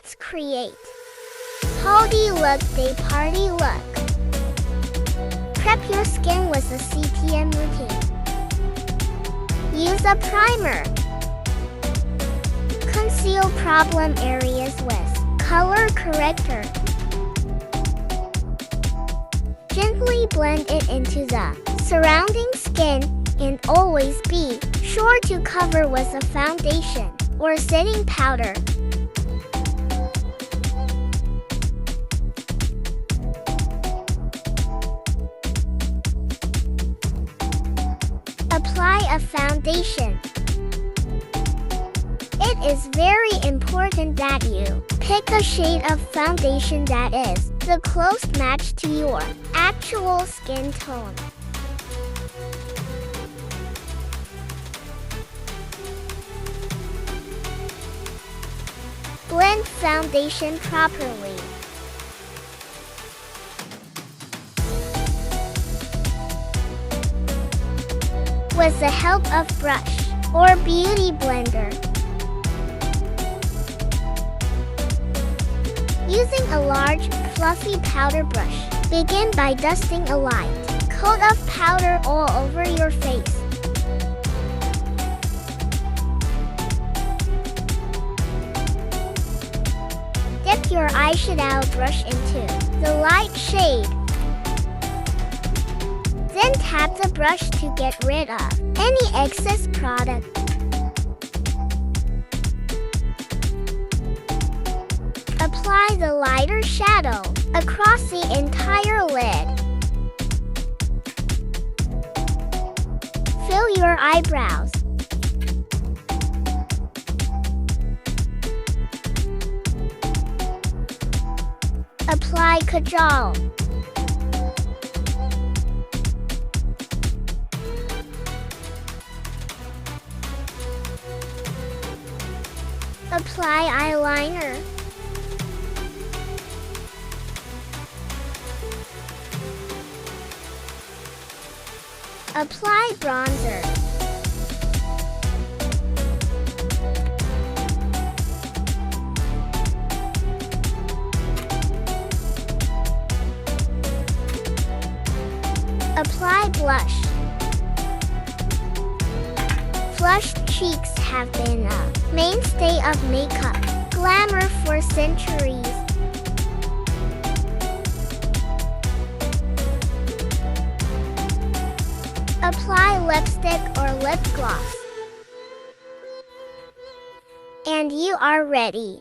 Let's create haldi look, day party look. Prep your skin with a CPM routine. Use a primer. Conceal problem areas with color corrector. Gently blend it into the surrounding skin, and always be sure to cover with a foundation or setting powder. Apply a foundation. It is very important that you pick a shade of foundation that is the close match to your actual skin tone. Blend foundation properly. With the help of brush or beauty blender. Using a large, fluffy powder brush, begin by dusting a light coat of powder all over your face. Dip your eyeshadow brush into the light shade. Then tap the brush to get rid of any excess product. Apply the lighter shadow across the entire lid. Fill your eyebrows. Apply kajal. Apply eyeliner. Apply bronzer. Apply blush. Flushed cheeks have been a mainstay of makeup glamour for centuries. Apply lipstick or lip gloss. And you are ready.